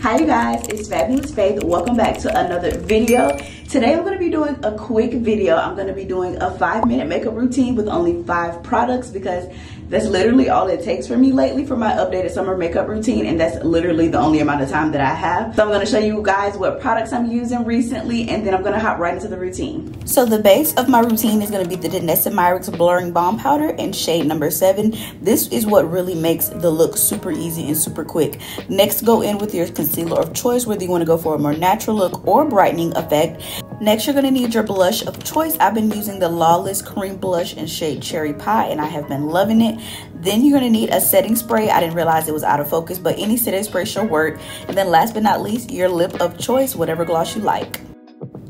Hi you guys, it's Fabulous Faith. Welcome back to another video. Today I'm going to be doing a quick video. I'm going to be doing a 5-minute makeup routine with only 5 products because that's literally all it takes for me lately for my updated summer makeup routine, and that's literally the only amount of time that I have. So I'm going to show you guys what products I'm using recently, and then I'm going to hop right into the routine. So the base of my routine is going to be the Danessa Myricks Blurring Balm Powder in shade number 7. This is what really makes the look super easy and super quick. Next, go in with your concealer of choice, whether you want to go for a more natural look or brightening effect. Next, you're going to need your blush of choice. I've been using the Lawless Cream Blush in shade Cherry Pie, and I have been loving it. Then you're going to need a setting spray. I didn't realize it was out of focus, but any setting spray should work. And then last but not least, your lip of choice, whatever gloss you like.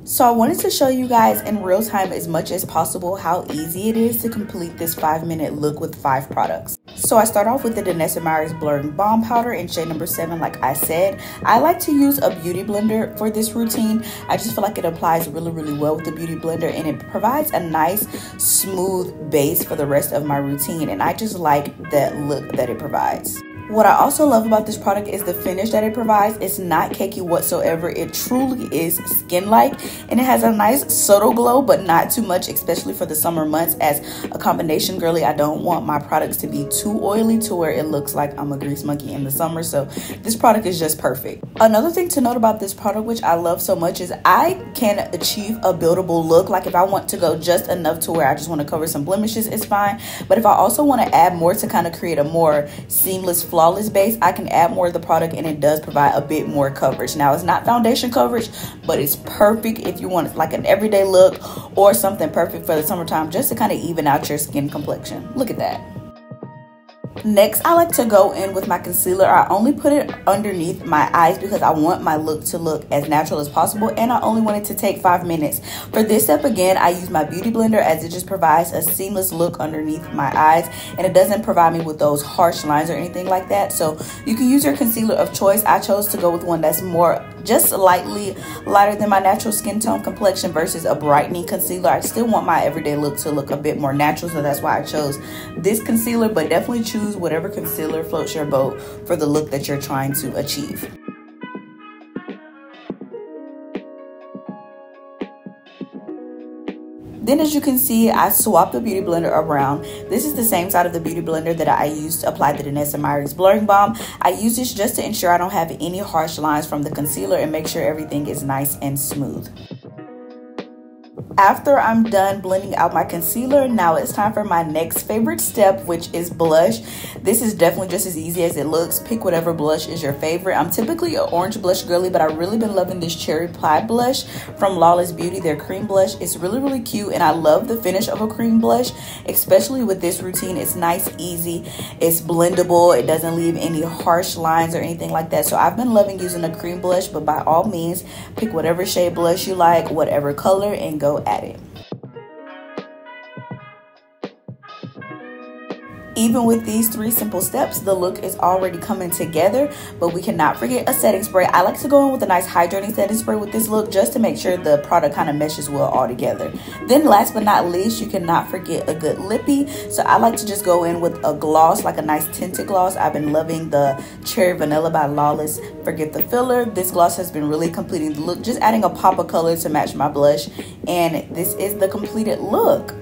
So I wanted to show you guys in real time as much as possible how easy it is to complete this 5-minute look with 5 products. So I start off with the Danessa Myricks Blurring Balm Powder in shade number 7. Like I said, I like to use a beauty blender for this routine. I just feel like it applies really well with the beauty blender, and it provides a nice smooth base for the rest of my routine, and I just like that look that it provides. What I also love about this product is the finish that it provides. It's not cakey whatsoever. It truly is skin-like, and it has a nice subtle glow, but not too much, especially for the summer months. As a combination girly, I don't want my products to be too oily to where it looks like I'm a grease monkey in the summer. So this product is just perfect. Another thing to note about this product, which I love so much, is I can achieve a buildable look. Like if I want to go just enough to where I just want to cover some blemishes, it's fine. But if I also want to add more to kind of create a more seamless, flawless base, I can add more of the product, and it does provide a bit more coverage. Now, it's not foundation coverage, but it's perfect if you want like an everyday look or something perfect for the summertime, just to kind of even out your skin complexion. Look at that. Next, I like to go in with my concealer. I only put it underneath my eyes because I want my look to look as natural as possible, and I only want it to take 5 minutes. For this step, again, I use my beauty blender as it just provides a seamless look underneath my eyes, and it doesn't provide me with those harsh lines or anything like that. So you can use your concealer of choice. I chose to go with one that's more just slightly lighter than my natural skin tone complexion versus a brightening concealer. I still want my everyday look to look a bit more natural, so that's why I chose this concealer, but definitely choose whatever concealer floats your boat for the look that you're trying to achieve. Then, as you can see, I swapped the beauty blender around. This is the same side of the beauty blender that I used to apply the Danessa Myricks Blurring Balm. I use this just to ensure I don't have any harsh lines from the concealer and make sure everything is nice and smooth. After I'm done blending out my concealer, now it's time for my next favorite step, which is blush. This is definitely just as easy as it looks. Pick whatever blush is your favorite. I'm typically an orange blush girly, but I've really been loving this Cherry Pie blush from Lawless Beauty, their cream blush. It's really cute, and I love the finish of a cream blush, especially with this routine. It's nice, easy, it's blendable, it doesn't leave any harsh lines or anything like that. So I've been loving using a cream blush, but by all means, pick whatever shade blush you like, whatever color, and go at it. Even with these 3 simple steps, the look is already coming together, but we cannot forget a setting spray. I like to go in with a nice hydrating setting spray with this look just to make sure the product kind of meshes well all together. Then last but not least, you cannot forget a good lippy. So I like to just go in with a gloss, like a nice tinted gloss. I've been loving the Cherry Vanilla by Lawless Forget the Filler. This gloss has been really completing the look, just adding a pop of color to match my blush, and this is the completed look.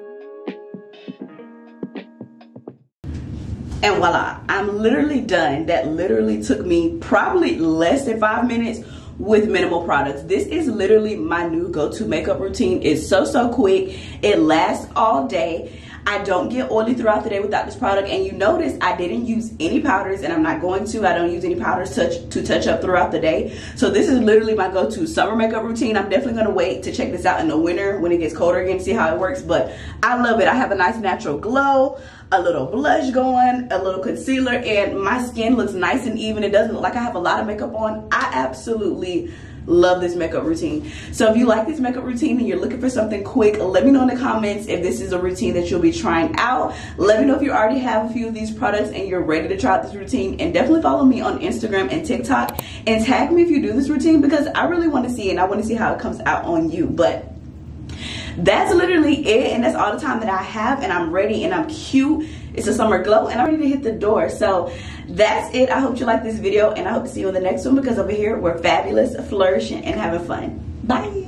And voila, I'm literally done. That literally took me probably less than 5 minutes with minimal products. This is literally my new go-to makeup routine. It's so quick. It lasts all day. I don't get oily throughout the day without this product, and you notice I didn't use any powders, and I'm not going to. I don't use any powders to touch up throughout the day. So this is literally my go-to summer makeup routine. I'm definitely going to wait to check this out in the winter when it gets colder again to see how it works, but I love it. I have a nice natural glow, a little blush going, a little concealer, and my skin looks nice and even. It doesn't look like I have a lot of makeup on. I absolutely love this makeup routine. So if you like this makeup routine and you're looking for something quick, let me know in the comments if this is a routine that you'll be trying out. Let me know if you already have a few of these products and you're ready to try out this routine, and definitely follow me on Instagram and TikTok and tag me if you do this routine, because I really want to see it and I want to see how it comes out on you. But that's literally it, and that's all the time that I have, and I'm ready and I'm cute it's a summer glow, and I'm ready to hit the door. So that's it. I hope you like this video, and I hope to see you in the next one, because over here we're fabulous, flourishing, and having fun. Bye.